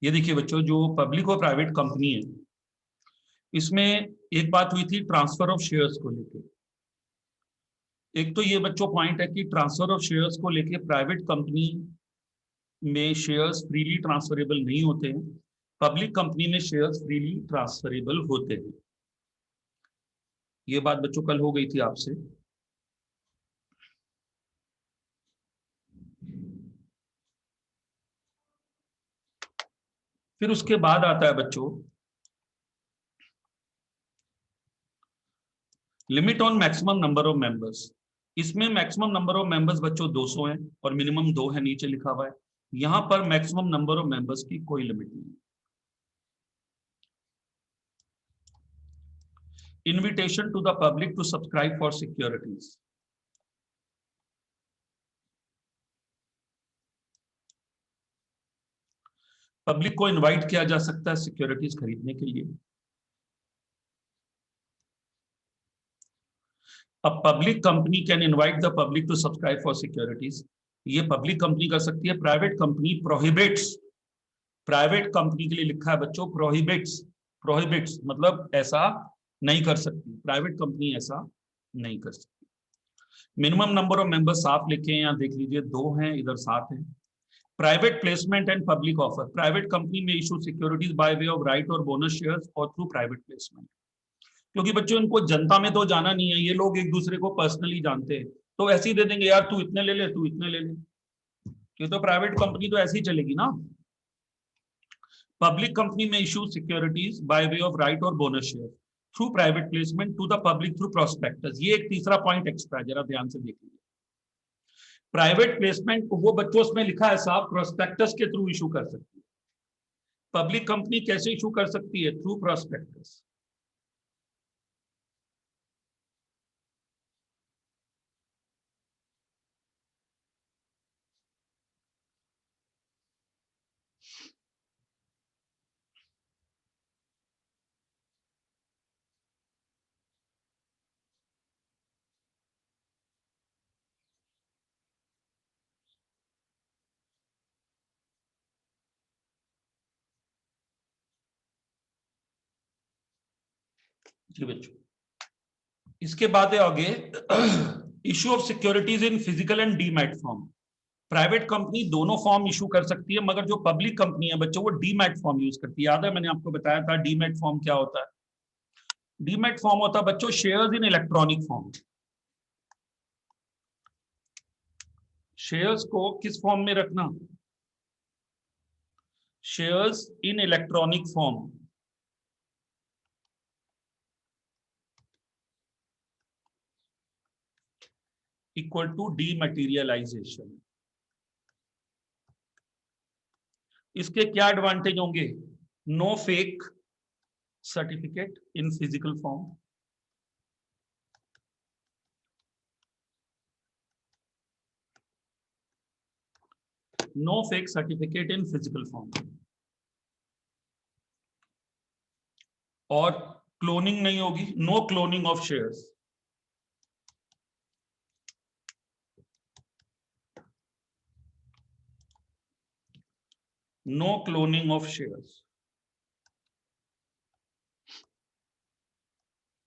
ये देखिए बच्चों, जो पब्लिक और प्राइवेट कंपनी है, इसमें एक बात हुई थी ट्रांसफर ऑफ शेयर्स को लेके। एक तो ये बच्चों पॉइंट है कि ट्रांसफर ऑफ शेयर्स को लेके प्राइवेट कंपनी में शेयर्स फ्रीली ट्रांसफरेबल नहीं होते हैं, पब्लिक कंपनी में शेयर्स फ्रीली ट्रांसफरेबल होते हैं। ये बात बच्चों कल हो गई थी आपसे। फिर उसके बाद आता है बच्चों limit on maximum number of members. इसमें मैक्सिमम नंबर ऑफ मेंबर्स बच्चों 200 है और मिनिमम 2 है, नीचे लिखा हुआ है। यहां पर मैक्सिमम नंबर ऑफ मेंबर्स की कोई लिमिट नहीं। Invitation to the public to subscribe for securities. Public को इनवाइट किया जा सकता है सिक्योरिटीज खरीदने के लिए। A public company can invite the public to subscribe for securities. ये पब्लिक कंपनी कर सकती है। Private company prohibits, private company के लिए लिखा है बच्चों प्रोहिबिट्स। प्रोहिबिट्स मतलब ऐसा नहीं कर सकती, प्राइवेट कंपनी ऐसा नहीं कर सकती। मिनिमम नंबर ऑफ मेंबर्स साफ लिखे हैं, यहाँ देख लीजिए 2 हैं, इधर 7 है। Private placement and public offer. Private company में issue securities by way of right और बोनस शेयर्स और थ्रू प्राइवेट प्लेसमेंट। क्योंकि बच्चों इनको जनता में तो जाना नहीं है, ये लोग एक दूसरे को पर्सनली जानते हैं, तो ऐसे ही दे देंगे, यार तू इतने ले ले, तू इतने ले ले। ये तो प्राइवेट कंपनी तो ऐसी ही चलेगी ना। पब्लिक कंपनी में issue securities by way of right और bonus share through private placement to the public through prospectus. ये एक तीसरा पॉइंट एक्स्ट्रा है, जरा ध्यान से देख लीजिए। प्राइवेट प्लेसमेंट वो बच्चों उसमें लिखा है साहब प्रोस्पेक्टस के थ्रू इशू कर सकती है। पब्लिक कंपनी कैसे इशू कर सकती है? Through prospectus. जी बच्चों, इसके बाद है आगे issue of securities in physical and demat form. Private company दोनों फॉर्म इशू कर सकती है, मगर जो पब्लिक कंपनी है बच्चों वो डीमैट फॉर्म यूज करती है। याद है मैंने आपको बताया था डीमैट फॉर्म क्या होता है? डीमैट फॉर्म होता है बच्चों shares in electronic form. Shares को किस फॉर्म में रखना? Shares in electronic form equal to dematerialisation. इसके क्या एडवांटेज होंगे? No fake certificate in physical form, no fake certificate in physical form, और क्लोनिंग नहीं होगी, no cloning of shares. No cloning of shares.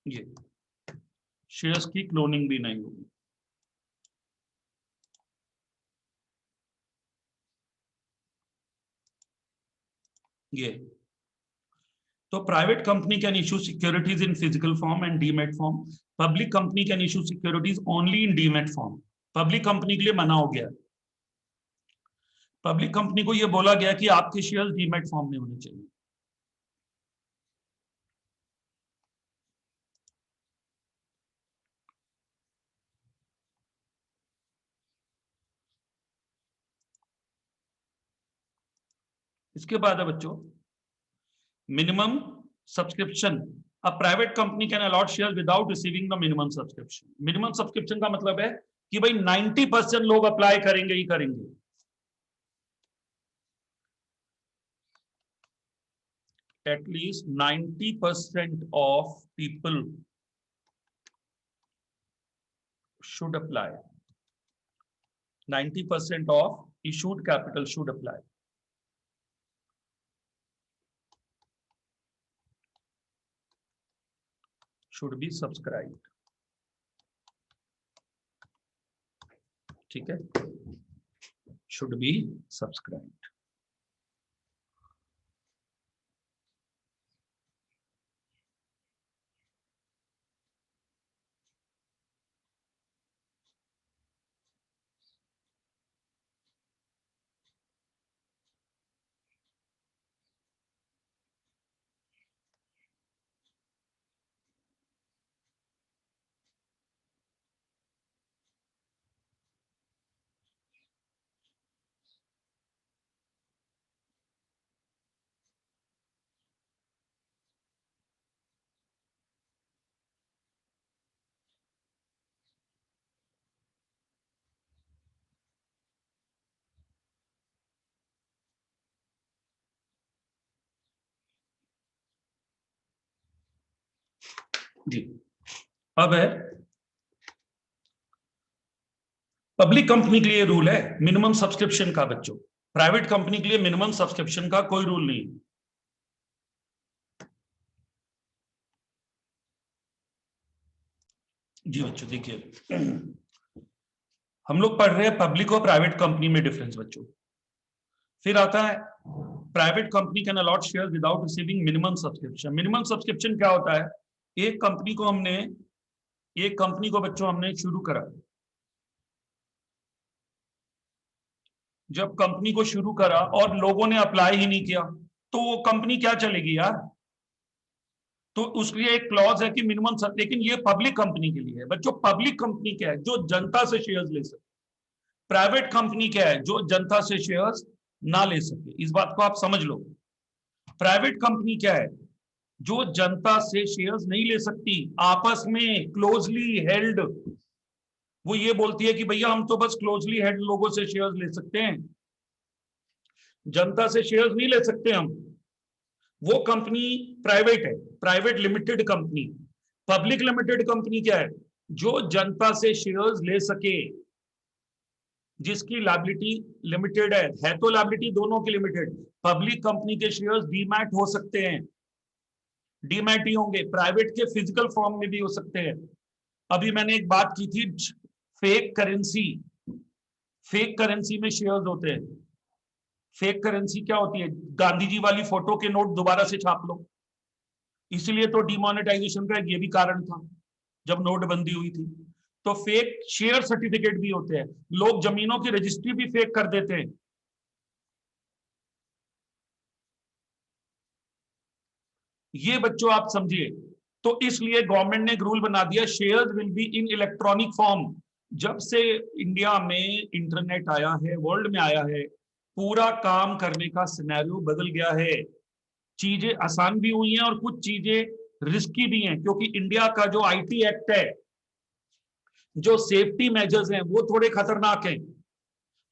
ये शेयर्स की क्लोनिंग भी नहीं होगी। ये तो private company can issue securities in physical form and demat form. Public company can issue securities only in demat form. Public company के लिए मना हो गया। पब्लिक कंपनी को यह बोला गया कि आपके शेयर डीमैट फॉर्म में होने चाहिए। इसके बाद है बच्चों minimum subscription. A private company can allot share without receiving the minimum subscription. Minimum subscription का मतलब है कि भाई 90% लोग अप्लाई करेंगे ही करेंगे। At least 90% of people should apply. 90% of issued capital should apply. Should be subscribe, ठीक है, शुड बी सब्सक्राइब। जी, अब है पब्लिक कंपनी के लिए रूल है मिनिमम सब्सक्रिप्शन का बच्चों, प्राइवेट कंपनी के लिए मिनिमम सब्सक्रिप्शन का कोई रूल नहीं। जी बच्चों देखिए, हम लोग पढ़ रहे हैं पब्लिक और प्राइवेट कंपनी में डिफरेंस बच्चों। फिर आता है private company can allot share without receiving minimum subscription. Minimum subscription क्या होता है? एक कंपनी को बच्चों हमने शुरू करा, जब कंपनी को शुरू करा और लोगों ने अप्लाई ही नहीं किया तो वो कंपनी क्या चलेगी यार? तो उसके लिए एक क्लॉज है कि मिनिमम, लेकिन ये पब्लिक कंपनी के लिए है बच्चों। पब्लिक कंपनी क्या है? जो जनता से शेयर्स ले सके। प्राइवेट कंपनी क्या है? जो जनता से शेयर्स ना ले सके। इस बात को आप समझ लो। प्राइवेट कंपनी क्या है? जो जनता से शेयर्स नहीं ले सकती, आपस में क्लोजली हेल्ड। वो ये बोलती है कि भैया हम तो बस क्लोजली हेल्ड लोगों से शेयर्स ले सकते हैं, जनता से शेयर्स नहीं ले सकते हम। वो कंपनी प्राइवेट है, private limited company. Public limited company क्या है? जो जनता से शेयर्स ले सके, जिसकी लायबिलिटी लिमिटेड है तो लायबिलिटी दोनों की लिमिटेड। पब्लिक कंपनी के शेयर्स डीमैट हो सकते हैं, डीमैट ही होंगे, प्राइवेट के फिजिकल फॉर्म में भी हो सकते हैं। अभी मैंने एक बात की थी, फेक करेंसी, फेक करेंसी में शेयर्स होते हैं। फेक करेंसी क्या होती है? गांधी जी वाली फोटो के नोट दोबारा से छाप लो। इसीलिए तो डिमोनेटाइजेशन का ये भी कारण था जब नोटबंदी हुई थी। तो फेक शेयर सर्टिफिकेट भी होते हैं, लोग जमीनों की रजिस्ट्री भी फेक कर देते हैं। ये बच्चों आप समझिए। तो इसलिए गवर्नमेंट ने एक रूल बना दिया, shares will be in electronic form. जब से इंडिया में इंटरनेट आया है, वर्ल्ड में आया है, पूरा काम करने का सिनेरियो बदल गया है। चीजें आसान भी हुई हैं और कुछ चीजें रिस्की भी हैं, क्योंकि इंडिया का जो आईटी एक्ट है, जो सेफ्टी मेजर्स हैं, वो थोड़े खतरनाक हैं।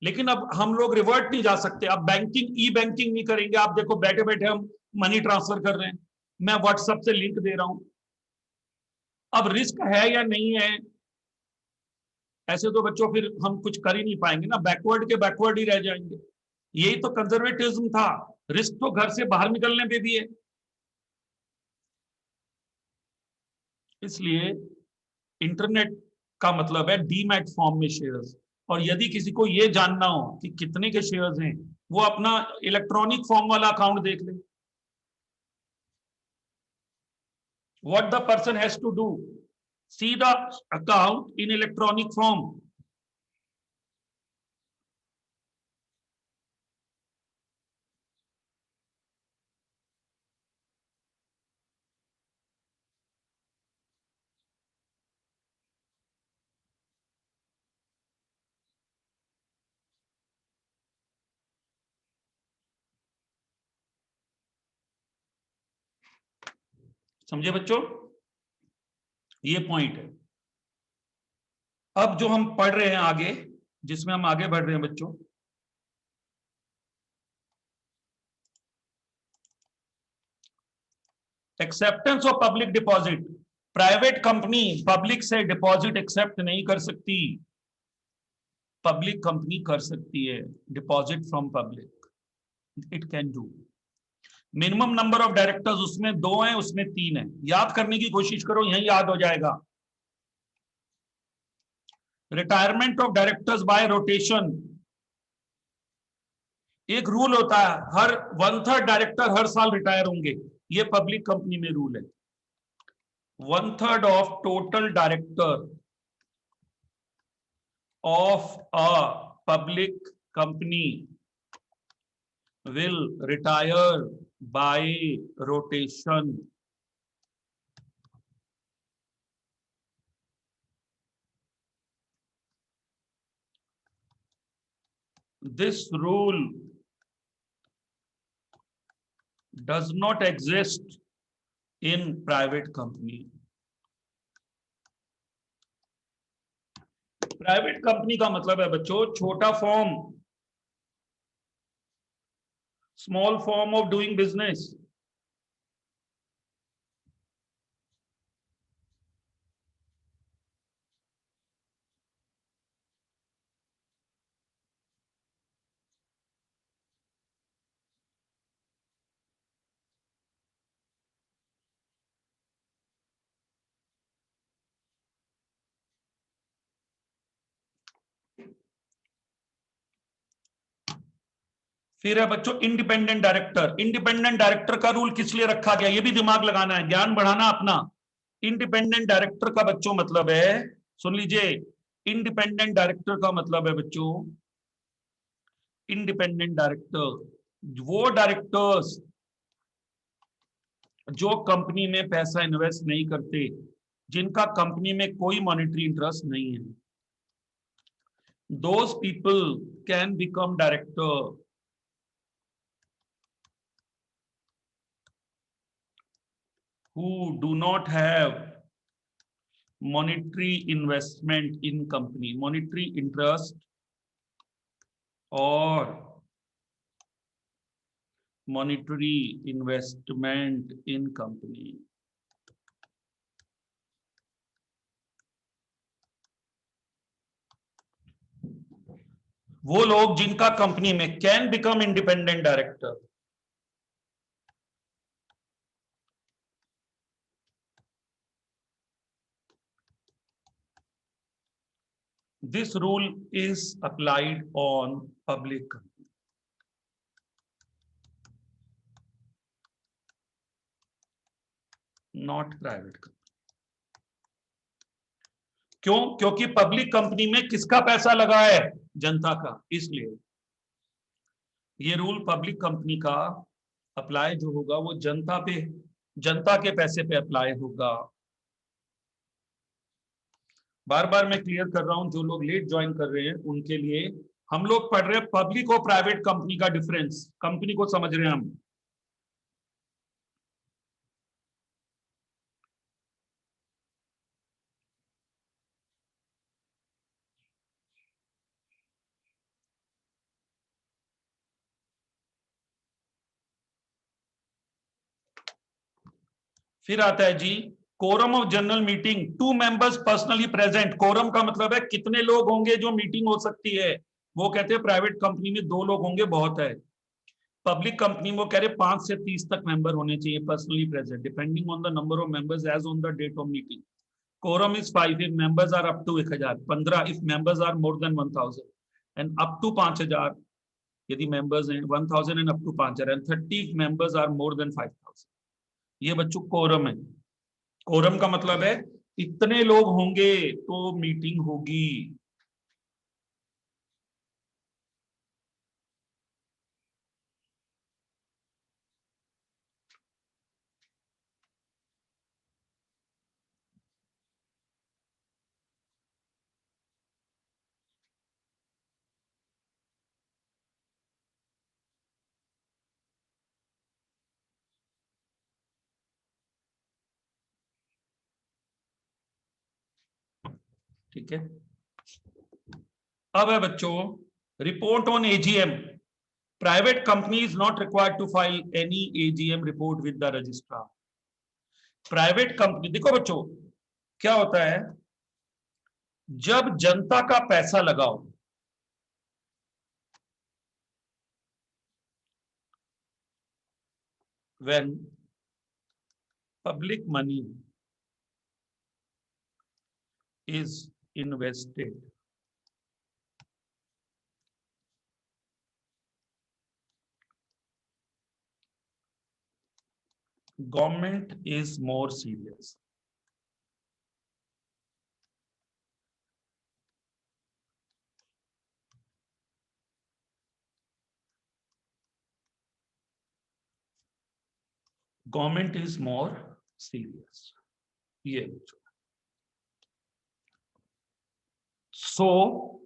लेकिन अब हम लोग रिवर्ट नहीं जा सकते। अब बैंकिंग, ई बैंकिंग नहीं करेंगे। आप देखो बैठे बैठे हम मनी ट्रांसफर कर रहे हैं, मैं व्हाट्सएप से लिंक दे रहा हूं। अब रिस्क है या नहीं है, ऐसे तो बच्चों फिर हम कुछ कर ही नहीं पाएंगे ना, बैकवर्ड के बैकवर्ड ही रह जाएंगे। यही तो कंजर्वेटिज्म था। रिस्क तो घर से बाहर निकलने पे भी है। इसलिए इंटरनेट का मतलब है डीमैट फॉर्म में शेयर्स। और यदि किसी को यह जानना हो कि कितने के शेयर्स हैं, वो अपना इलेक्ट्रॉनिक फॉर्म वाला अकाउंट देख ले। What the person has to do? See the account in electronic form. समझे बच्चों? ये पॉइंट है। अब जो हम पढ़ रहे हैं आगे, जिसमें हम आगे बढ़ रहे हैं बच्चों, acceptance of public deposit. Private company public से डिपॉजिट एक्सेप्ट नहीं कर सकती, पब्लिक कंपनी कर सकती है deposit from public, it can do. Minimum number of directors उसमें 2 हैं, उसमें 3 है। याद करने की कोशिश करो, यही याद हो जाएगा। Retirement of directors bye rotation, एक रूल होता है, हर 1/3 डायरेक्टर हर साल रिटायर होंगे, ये पब्लिक कंपनी में रूल है। 1/3 of total director of a public company will retire by rotation. This rule does not exist in private company. Private company का मतलब है बच्चों छोटा form, small form of doing business. फिर है बच्चों इंडिपेंडेंट डायरेक्टर। इंडिपेंडेंट डायरेक्टर का rule किस लिए रखा गया, ये भी दिमाग लगाना है, ज्ञान बढ़ाना अपना। इंडिपेंडेंट डायरेक्टर का बच्चों मतलब है, सुन लीजिए, इंडिपेंडेंट डायरेक्टर का मतलब है बच्चों, इंडिपेंडेंट डायरेक्टर वो डायरेक्टर्स जो कंपनी में पैसा इन्वेस्ट नहीं करते, जिनका कंपनी में कोई मॉनेटरी इंटरेस्ट नहीं है, those people can become director who do not have monetary investment in company, monetary interest or monetary investment in company. वो लोग जिनका कंपनी में can become independent director, this rule is applied on public company, not private company. क्यों? क्योंकि public company में किसका पैसा लगा है, जनता का, इसलिए ये रूल पब्लिक कंपनी का अप्लाई जो होगा वो जनता पे, जनता के पैसे पे अप्लाई होगा। बार बार मैं क्लियर कर रहा हूं, जो लोग लेट ज्वाइन कर रहे हैं उनके लिए, हम लोग पढ़ रहे हैं पब्लिक और प्राइवेट कंपनी का डिफरेंस, कंपनी को समझ रहे हैं हम। फिर आता है जी quorum of general meeting, 2 members personally present. Quorum का मतलब है कितने लोग होंगे जो मीटिंग हो सकती है, वो कहते हैं प्राइवेट कंपनी में 2 लोग होंगे बहुत है, पब्लिक कंपनी वो कह रहे 5 से 30 तक मेंबर होने चाहिए personally present, depending on the number of members as on the date of meeting. Quorum is 5 if members are up to 1000, 15 if members are more than 1000 and up to 5000 यदि members हैं 1000 and up to 5000 and 30 if members are more than 5000। ये बच्चों quorum है। Quorum का मतलब है इतने लोग होंगे तो मीटिंग होगी। ठीक है, अब है बच्चों report on AGM. Private company is not required to file any AGM report with the registrar. Private company, देखो बच्चों क्या होता है, जब जनता का पैसा लगाओ, when public money is invested government is more serious. Government is more serious. ये so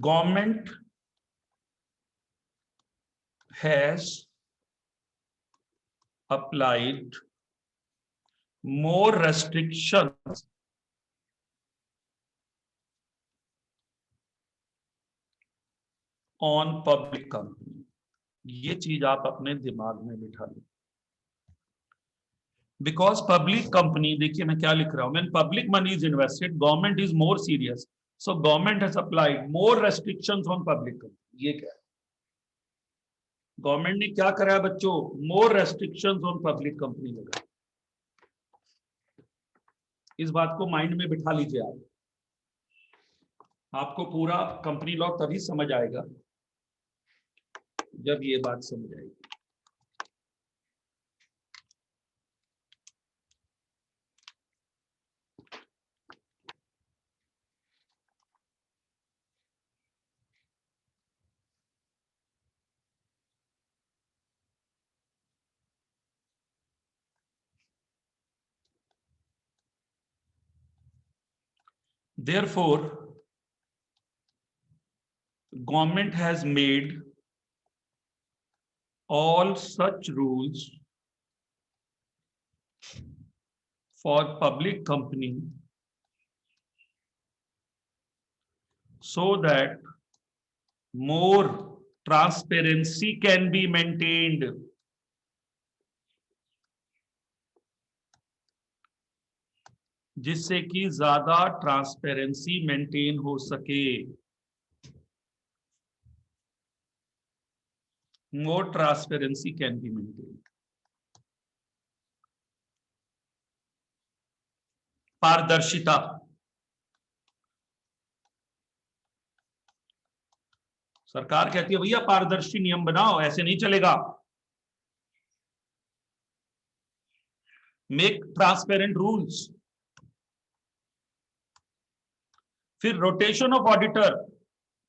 government has applied more restrictions on public company. ये चीज आप अपने दिमाग में बिठा लो. बिकॉज पब्लिक कंपनी, देखिए मैं क्या लिख रहा हूं, when public money is invested government is more serious, so government has applied more restrictions on public company. ये क्या है? गवर्नमेंट ने क्या करा है बच्चों? मोर रेस्ट्रिक्शंस ऑन पब्लिक कंपनी लगा. इस बात को माइंड में बिठा लीजिए आप. आपको पूरा कंपनी लॉ तभी समझ आएगा जब ये बात समझ आएगी. Therefore, government has made all such rules for public company so that more transparency can be maintained. जिससे कि ज्यादा ट्रांसपेरेंसी मेंटेन हो सके. मोर ट्रांसपेरेंसी कैन बी मेंटेन. पारदर्शिता. सरकार कहती है भैया पारदर्शी नियम बनाओ, ऐसे नहीं चलेगा. Make transparent rules. फिर rotation of auditor.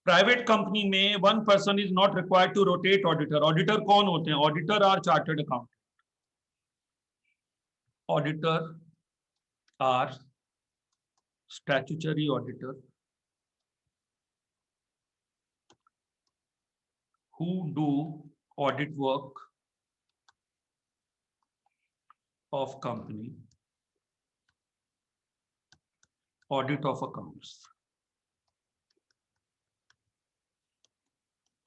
Private company में one person is not required to rotate auditor. Auditor कौन होते हैं? Auditor are chartered account. Auditor are statutory auditor who do audit work of company, audit of accounts.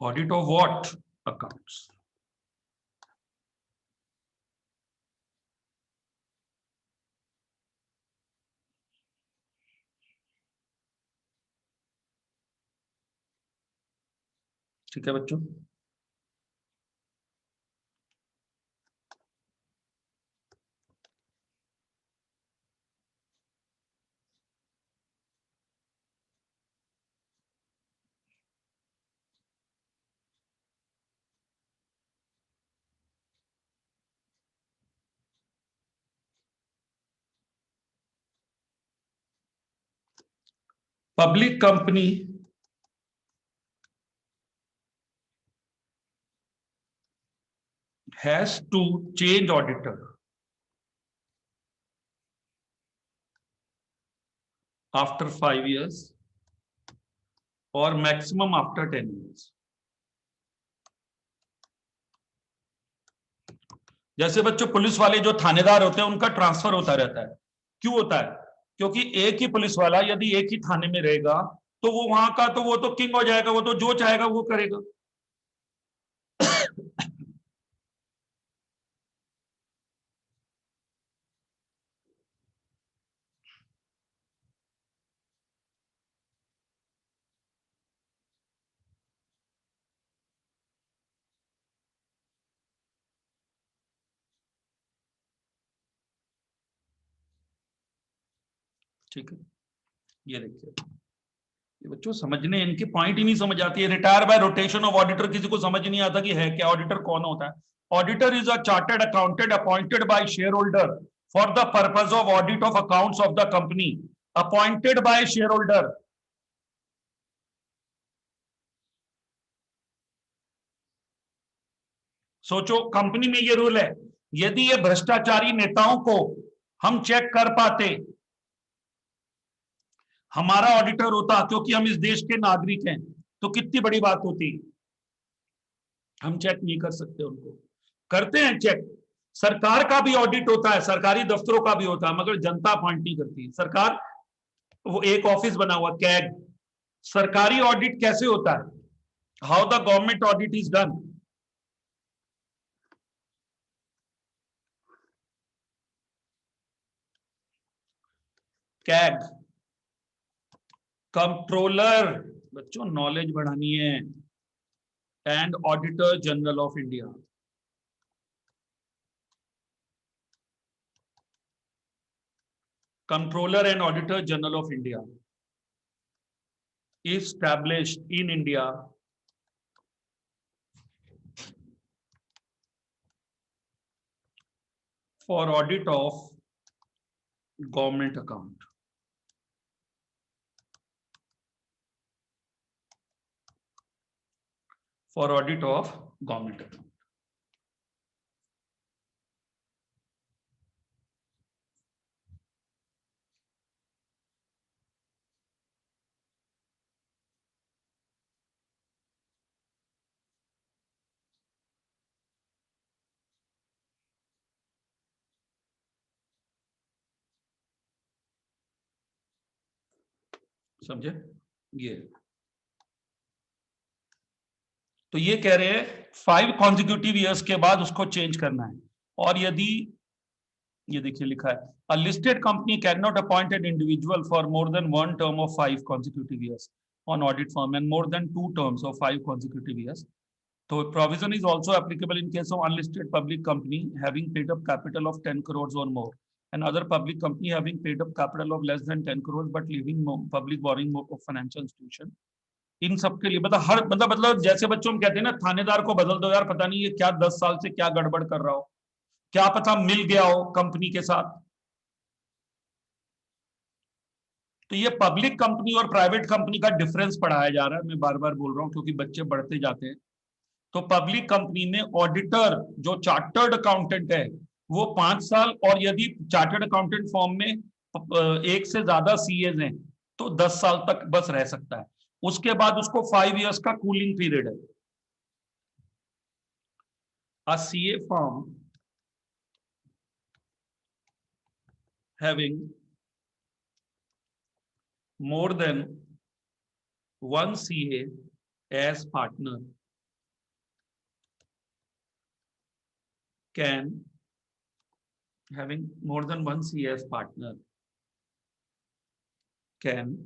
Audit of what? Accounts. ठीक है बच्चों. Public company has to change auditor after 5 years or maximum after 10 years. जैसे बच्चों police वाले जो थानेदार होते हैं उनका ट्रांसफर होता रहता है. क्यों होता है? क्योंकि एक ही पुलिस वाला यदि एक ही थाने में रहेगा तो वो वहां का तो वो तो किंग हो जाएगा, वो तो जो चाहेगा वो करेगा. ठीक है, ये देखिए, ये बच्चों समझने इनके पॉइंट ही नहीं समझ आती है। Retire bye rotation of auditor किसी को समझ नहीं आता कि है क्या, ऑडिटर कौन होता है। Auditor is a chartered accountant appointed by share holder for the purpose of audit of accounts of the company, appointed by share holder. सोचो, कंपनी में ये रूल है, यदि ये भ्रष्टाचारी नेताओं को हम चेक कर पाते, हमारा ऑडिटर होता, क्योंकि हम इस देश के नागरिक हैं, तो कितनी बड़ी बात होती। हम चेक नहीं कर सकते उनको, करते हैं चेक। सरकार का भी ऑडिट होता है, सरकारी दफ्तरों का भी होता है, मगर जनता अपॉइंट नहीं करती सरकार। वो एक ऑफिस बना हुआ कैग, सरकारी ऑडिट कैसे होता है, how the government audit is done. CAG, controller, बच्चों नॉलेज बढ़ानी है, and auditor general of India. Controller and auditor general of India established in India for audit of government account. For audit of government account. समझे ये? तो ये कह रहे हैं 5 कॉन्जिक्यूटिव ईयर्स के बाद उसको चेंज करना है। और यदि ये देखिए लिखा है, a listed company can not appoint an individual for more than 1 term of 5 consecutive years on audit firm and more than 2 terms of 5 consecutive years. So provision is also applicable in case of unlisted public company having paid up capital of 10 crores or more, and other public company having paid up capital of less than 10 crores but leaving public borrowing of financial institution. इन सब के लिए मतलब जैसे बच्चों हम कहते हैं ना, थानेदार को बदल दो यार, पता नहीं ये क्या 10 साल से क्या गड़बड़ कर रहा हो, क्या पता मिल गया हो कंपनी के साथ। तो ये पब्लिक कंपनी और प्राइवेट कंपनी का डिफरेंस पढ़ाया जा रहा है, मैं बार बार बोल रहा हूं क्योंकि बच्चे बढ़ते जाते हैं। तो पब्लिक कंपनी में ऑडिटर जो चार्टर्ड अकाउंटेंट है वो 5 साल, और यदि चार्टर्ड अकाउंटेंट फॉर्म में एक से ज्यादा सीएज हैं तो 10 साल तक बस रह सकता है। उसके बाद उसको 5 years का कूलिंग पीरियड है। A CA form having more than 1 CA as partner can, having more than 1 CA as partner can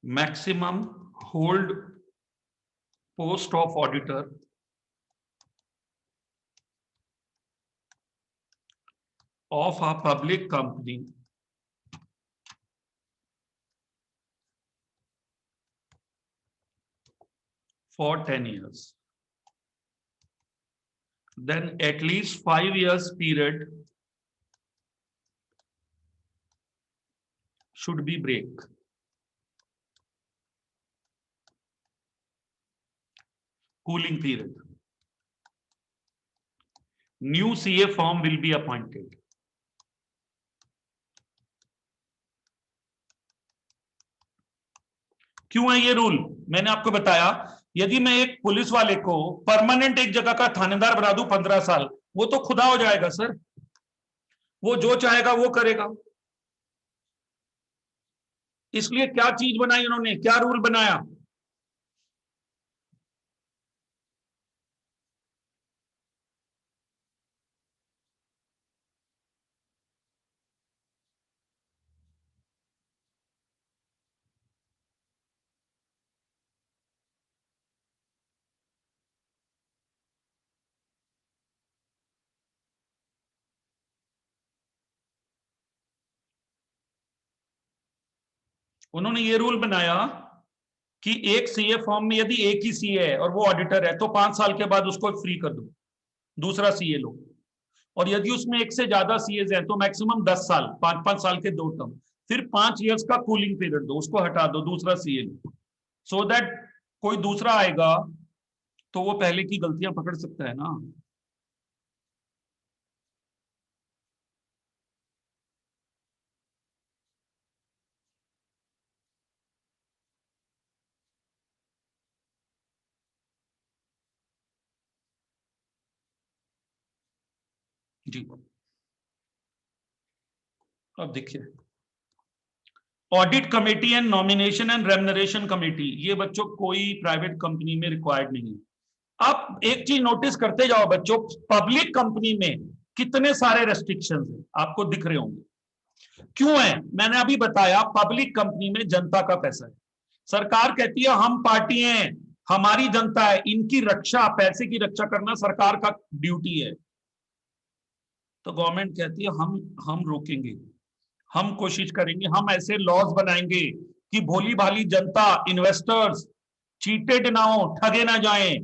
maximum hold post of auditor of a public company for 10 years. Then at least 5 years period should be break. Cooling period. New CA firm will be appointed. क्यों है ये rule? मैंने आपको बताया, यदि मैं एक police वाले को परमानेंट एक जगह का थानेदार बना दूं 15 साल, वो तो खुदा हो जाएगा सर, वो जो चाहेगा वो करेगा। इसलिए क्या चीज बनाई उन्होंने, क्या रूल बनाया? उन्होंने ये रूल बनाया कि एक सीए फॉर्म में यदि एक ही सीए है और वो ऑडिटर है तो 5 साल के बाद उसको फ्री कर दो, दूसरा सीए लो। और यदि उसमें एक से ज्यादा सीएज है तो मैक्सिमम 10 साल, 5-5 साल के 2 टर्म, फिर 5 इयर्स का कूलिंग पीरियड दो, उसको हटा दो, दूसरा सीए लो, सो दैट कोई दूसरा आएगा तो वो पहले की गलतियां पकड़ सकता है ना। जी, अब देखिए, audit committee and nomination and remuneration committee, ये बच्चों कोई प्राइवेट कंपनी में रिक्वायर्ड नहीं है। आप एक चीज नोटिस करते जाओ बच्चों, पब्लिक कंपनी में कितने सारे रेस्ट्रिक्शंस हैं आपको दिख रहे होंगे। क्यों है? मैंने अभी बताया, पब्लिक कंपनी में जनता का पैसा है। सरकार कहती है हम पार्टी हैं, हमारी जनता है, इनकी रक्षा, पैसे की रक्षा करना सरकार का ड्यूटी है। तो गवर्नमेंट कहती है हम रोकेंगे, हम कोशिश करेंगे, हम ऐसे लॉज बनाएंगे कि भोली भाली जनता, इन्वेस्टर्स चीटेड ना हो, ठगे ना जाएं।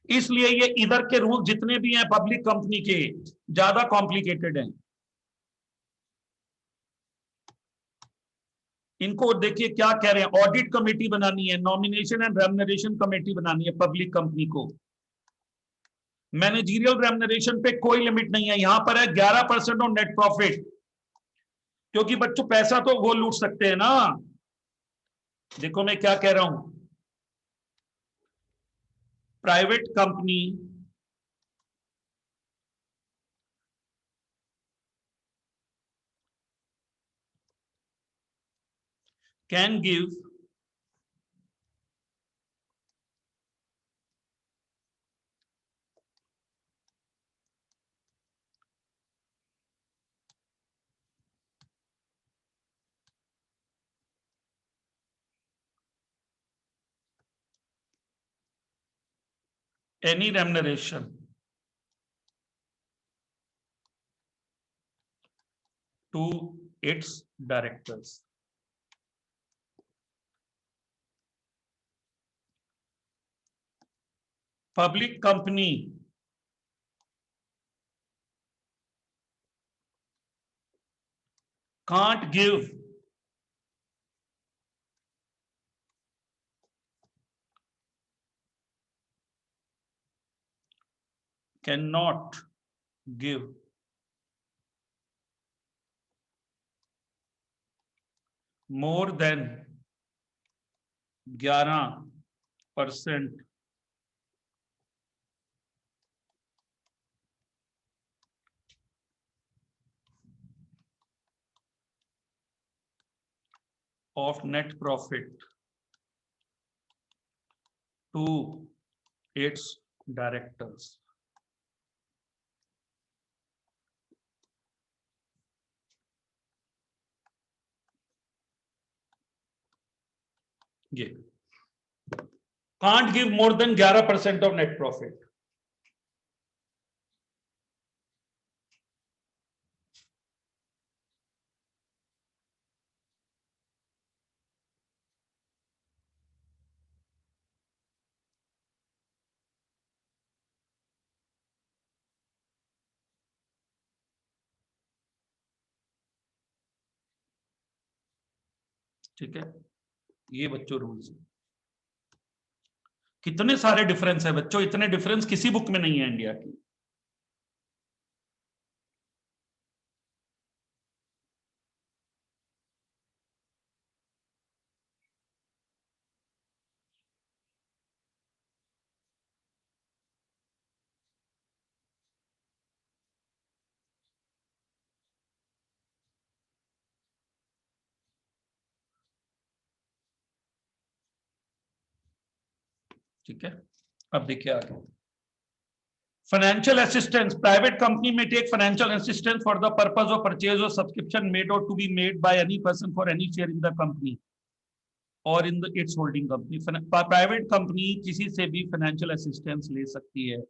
इसलिए ये इधर के रूल जितने भी हैं पब्लिक कंपनी के, ज्यादा कॉम्प्लिकेटेड हैं। इनको देखिए क्या कह रहे हैं, ऑडिट कमेटी बनानी है, नॉमिनेशन एंड रेम्युनरेशन कमेटी बनानी है पब्लिक कंपनी को। मैनेजरियल रेम्युनरेशन पे कोई लिमिट नहीं है, यहां पर है 11% ऑन नेट प्रॉफिट, क्योंकि बच्चों पैसा तो वो लूट सकते हैं ना। देखो मैं क्या कह रहा हूं, private company can give any remuneration to its directors. Public company can't give cannot give more than 11% of net profit to its directors. ये can't give more than 11% of net profit. ठीक है, ये बच्चों रूल्स। कितने सारे difference है बच्चों, इतने डिफरेंस किसी बुक में नहीं है इंडिया की। ठीक है, अब देखिए आगे, फाइनेंशियल असिस्टेंस, प्राइवेट कंपनी में take financial assistance for the purpose of purchase or subscription made or to be made by any person for any share in the company or in the its holding company. Private company किसी से भी financial assistance ले सकती है,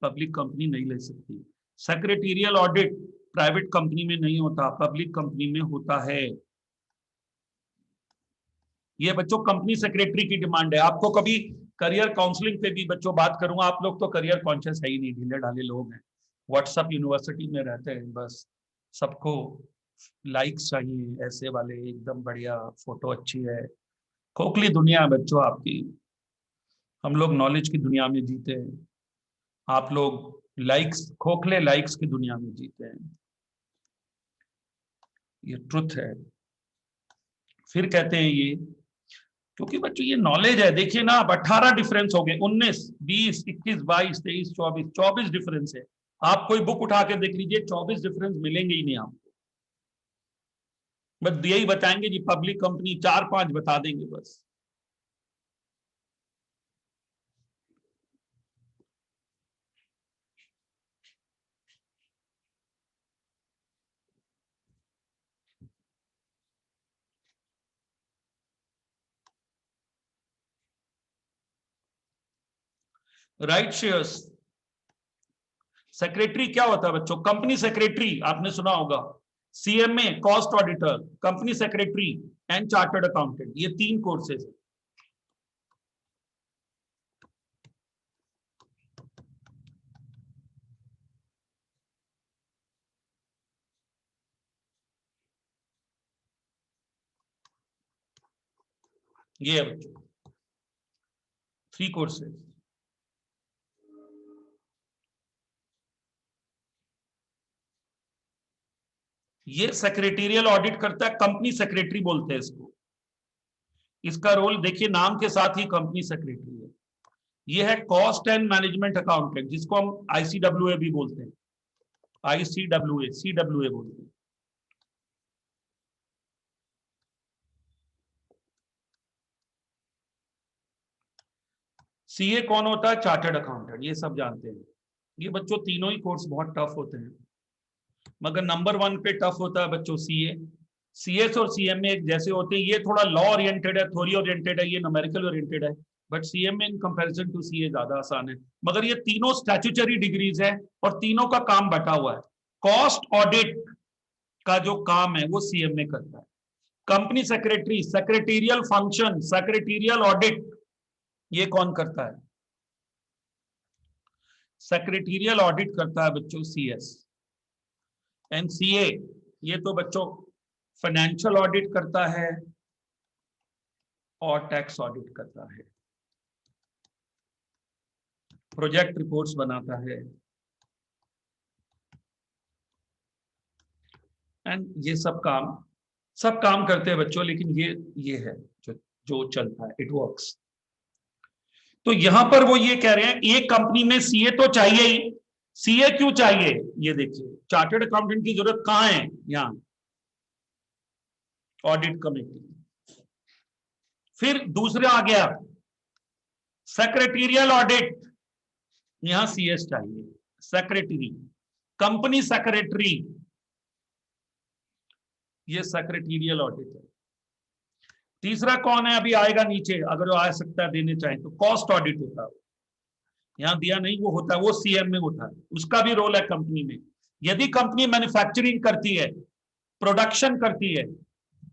public company नहीं ले सकती। Secretarial audit private company में नहीं होता, पब्लिक कंपनी में होता है। ये बच्चों कंपनी सेक्रेटरी की डिमांड है। आपको कभी करियर काउंसलिंग पे भी बच्चों बात करूंगा, आप लोग तो करियर कॉन्शियस है ही नहीं, ढीले ढाले लोग हैं, व्हाट्सएप यूनिवर्सिटी में रहते हैं, बस सबको लाइक्स चाहिए ऐसे वाले, एकदम बढ़िया फोटो अच्छी है। खोखली दुनिया है बच्चों आपकी, हम लोग नॉलेज की दुनिया में जीते हैं, आप लोग लाइक्स, खोखले लाइक्स की दुनिया में जीते हैं, ये ट्रुथ है। फिर कहते हैं ये, क्योंकि बच्चों ये नॉलेज है, देखिए ना, अब 18 डिफरेंस हो गए, 19, 20, 21, 22, 23, 24, 24 डिफरेंस है। आप कोई बुक उठा के देख लीजिए, 24 डिफरेंस मिलेंगे ही नहीं आपको। बस यही बताएंगे जी, पब्लिक कंपनी 4-5 बता देंगे बस। राइट शेयर्स, सेक्रेटरी क्या होता है बच्चों? कंपनी सेक्रेटरी आपने सुना होगा, CMA cost auditor, company secretary and chartered accountant, ये 3 कोर्सेज है। ये है बच्चों 3 कोर्सेज। ये सेक्रेटेरियल ऑडिट करता है, कंपनी सेक्रेटरी बोलते हैं इसको। इसका रोल देखिए, नाम के साथ ही कंपनी सेक्रेटरी है। ये है कॉस्ट एंड मैनेजमेंट अकाउंटेंट, जिसको हम आईसीडब्ल्यूए भी बोलते हैं, आईसीडब्ल्यूए, सीडब्ल्यूए बोलते हैं। सीए कौन होता है? चार्टर्ड अकाउंटेंट, ये सब जानते हैं। ये बच्चों तीनों ही कोर्स बहुत टफ होते हैं, मगर नंबर 1 पे टफ होता है बच्चों सीए। सीएस और सीएमए एक जैसे होते हैं, ये थोड़ा लॉ ओरिएंटेड है, थ्योरी ओरिएंटेड है, ये न्यूमेरिकल ओरिएंटेड है, but CMA in comparison to CA ज्यादा आसान है। मगर ये तीनों स्टैट्यूटरी डिग्रीज है और तीनों का काम बटा हुआ है। कॉस्ट ऑडिट का जो काम है वो सीएमए करता है। Company secretary, secretarial function, secretarial audit, ये कौन करता है? सेक्रेटेरियल ऑडिट करता है बच्चों सीएस। एनसीए, ये तो बच्चों फाइनेंशियल ऑडिट करता है और टैक्स ऑडिट करता है, प्रोजेक्ट रिपोर्ट्स बनाता है, एंड ये सब काम करते हैं बच्चों, लेकिन ये है जो जो चलता है, इट वर्क्स। तो यहां पर वो ये कह रहे हैं, एक कंपनी में सीए तो चाहिए ही। सीए क्यों चाहिए? ये देखिए, चार्टर्ड अकाउंटेंट की जरूरत कहां है? यहां ऑडिट कमेटी। फिर दूसरा आ गया सेक्रेटेरियल ऑडिट, यहां सीएस चाहिए, सेक्रेटरी, कंपनी सेक्रेटरी, ये सेक्रेटेरियल ऑडिट है। तीसरा कौन है? अभी आएगा नीचे, अगर वो आ सकता है देने चाहे तो, कॉस्ट ऑडिट होता है। यहां दिया नहीं, वो होता है, वो सीएम में होता है, उसका भी रोल है कंपनी में। यदि कंपनी मैन्युफैक्चरिंग करती है, प्रोडक्शन करती है,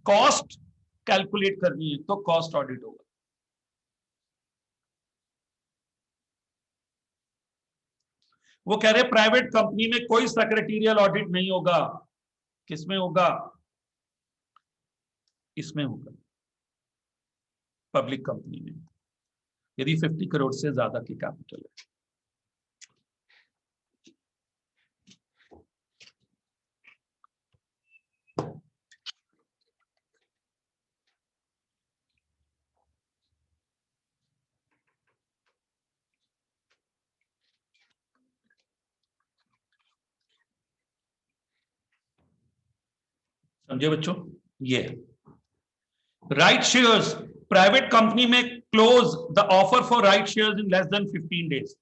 कॉस्ट कैलकुलेट करनी है, तो कॉस्ट ऑडिट होगा। वो कह रहे प्राइवेट कंपनी में कोई सेक्रेटेरियल ऑडिट नहीं होगा। किसमें होगा? इसमें होगा, पब्लिक कंपनी में, यदि 50 करोड़ से ज्यादा की कैपिटल है। समझे बच्चों? ये राइट शेयर्स, प्राइवेट कंपनी में close the offer for right shares in less than 15 days.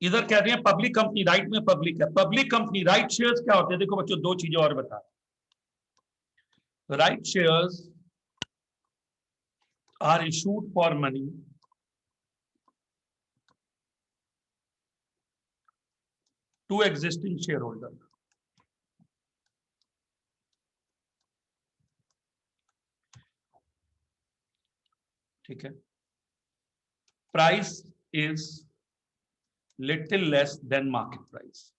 इधर कह रहे हैं पब्लिक कंपनी, राइट में पब्लिक है, पब्लिक कंपनी राइट शेयर्स क्या होते हैं? देखो बच्चों, 2 चीजें और बता। Right shares are issued for money to existing share holder. ठीक है, price is little less than market price.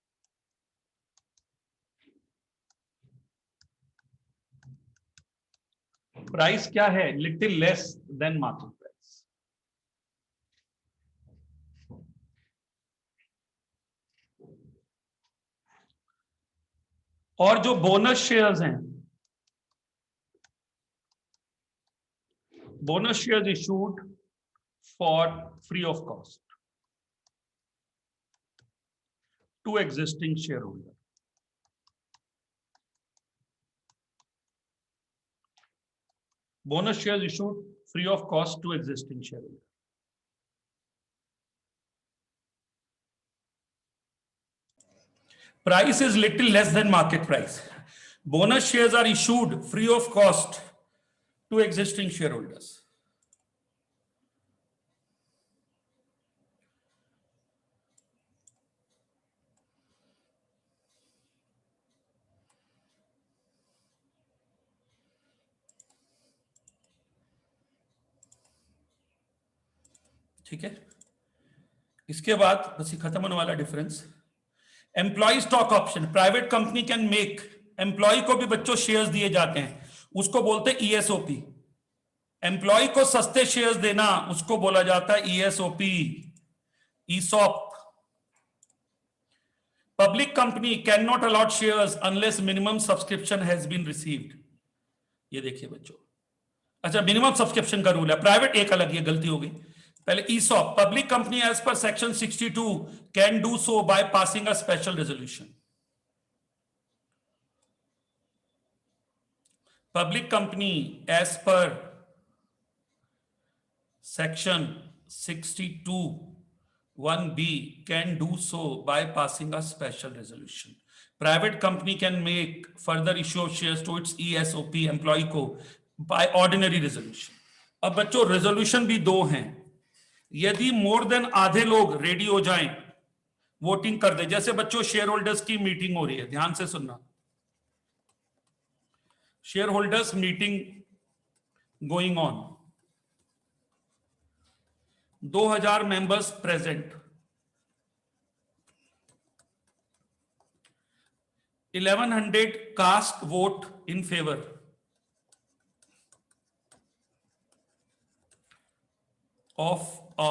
Price क्या है? Little less than market price. और जो बोनस शेयर्स हैं, bonus shares issued for free of cost to existing share holder. Bonus shares issued free of cost to existing shareholder. Price is little less than market price. Bonus shares are issued free of cost to existing shareholders. ठीक है, इसके बाद बस ये खत्म होने वाला difference. Employee stock option, private company can make, employee को भी बच्चों शेयर्स दिए जाते हैं, उसको बोलते हैं ईएसओपी। एम्प्लॉय को सस्ते शेयर्स देना उसको बोला जाता है ESOP, ESOP. Public company can not allot shares unless minimum subscription has been received. ये देखिए बच्चों, अच्छा मिनिमम सब्सक्रिप्शन का रूल है, प्राइवेट एक अलग, ये गलती हो गई। पहले ESOP, public company as per section 62 can do so by passing a special resolution. Public company as per section 62 1B can do so by passing a special resolution. Private company can make further issue of shares to its ESOP employee को by ordinary resolution. अब बच्चों resolution भी दो हैं, यदि more than आधे लोग ready हो जाएं, वोटिंग कर दे, जैसे बच्चों शेयर होल्डर्स की मीटिंग हो रही है, ध्यान से सुनना, share holders meeting going on, 2000 members present, 1100 cast vote in favour, of a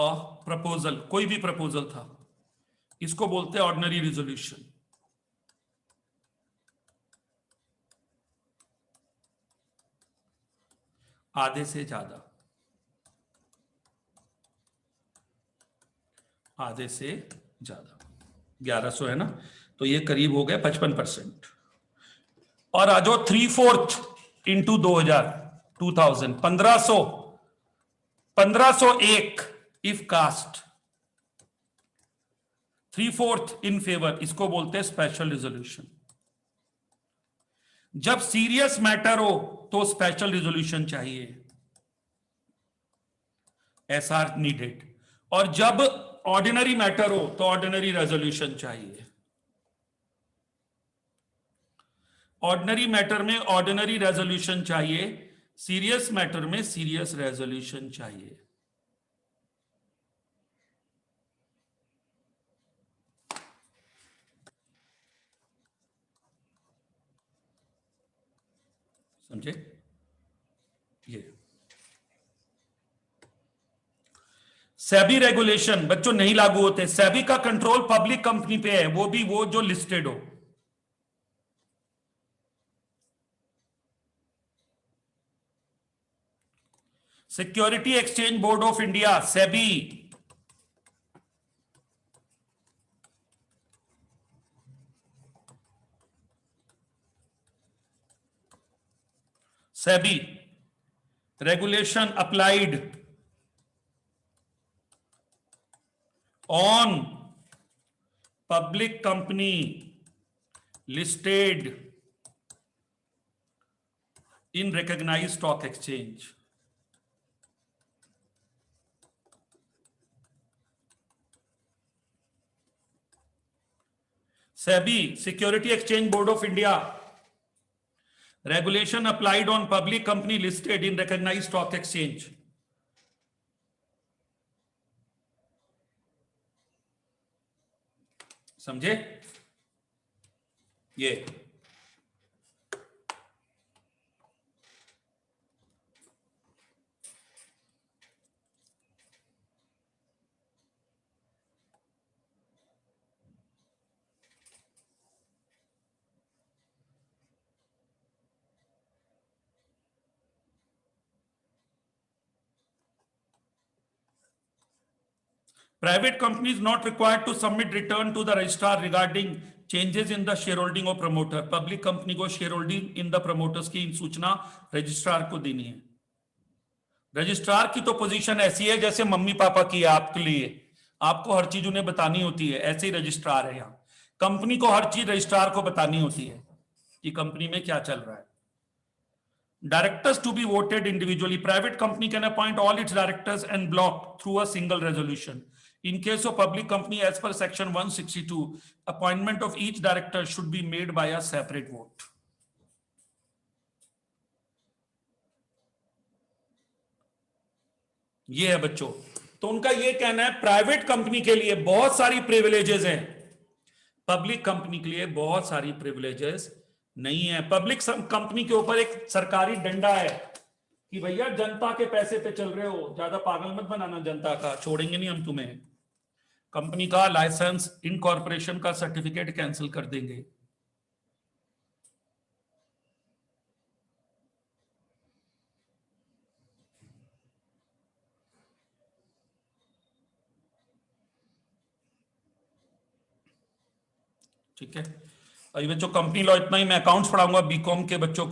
proposal, कोई भी प्रपोजल था, इसको बोलते हैं ऑर्डिनरी रिजोल्यूशन। आधे से ज्यादा, आधे से ज्यादा 1100 है ना, तो ये करीब हो गया 55%। और आ जाओ 3/4 into 2000 1501 if cast, 3/4 in favour, इसको बोलते हैं स्पेशल रिजोल्यूशन। जब सीरियस मैटर हो तो स्पेशल रिजोल्यूशन चाहिए, एसआर नीडेड, और जब ऑर्डिनरी मैटर हो तो ऑर्डिनरी रेजोल्यूशन चाहिए। ऑर्डिनरी मैटर में ऑर्डिनरी रेजोल्यूशन चाहिए, सीरियस मैटर में सीरियस रेजोल्यूशन चाहिए। समझे? ये सेबी रेगुलेशन बच्चों नहीं लागू होते, सेबी का कंट्रोल पब्लिक कंपनी पे है, वो भी वो जो लिस्टेड हो। Security exchange board of India, SEBI, SEBI regulation applied on public company listed in recognized stock exchange. SEBI, Security Exchange Board of India, regulation applied on public company listed in recognized stock exchange. समझे? ये private company is not required to submit return to the registrar regarding changes in the shareholding of promoter. Public company को shareholding in the promoters की सूचना registrar को देनी है। Registrar की तो पोजीशन ऐसी है जैसे मम्मी पापा की है आपके लिए, आपको हर चीज उन्हें बतानी होती है, ऐसे ही रजिस्ट्रार है यहाँ। कंपनी को हर चीज रजिस्ट्रार को बतानी होती है कि कंपनी में क्या चल रहा है। Directors to be voted individually. Private company can appoint all its directors en bloc through a single resolution. In case of public company, as per section 162, appointment of each director should be made by a separate vote. ये है बच्चों, तो उनका ये कहना है private company के लिए बहुत सारी प्रिविलेजेस हैं, पब्लिक कंपनी के लिए बहुत सारी प्रिविलेजेस नहीं है। पब्लिक कंपनी के ऊपर एक सरकारी डंडा है कि भैया जनता के पैसे पे चल रहे हो, ज्यादा पागल मत बनाना जनता का, छोड़ेंगे नहीं हम तुम्हें। कंपनी का लाइसेंस, इनकॉर्पोरेशन का सर्टिफिकेट कैंसिल कर देंगे। ठीक है, अभी बच्चों कंपनी लॉ इतना ही। मैं अकाउंट्स पढ़ाऊंगा बीकॉम के बच्चों को।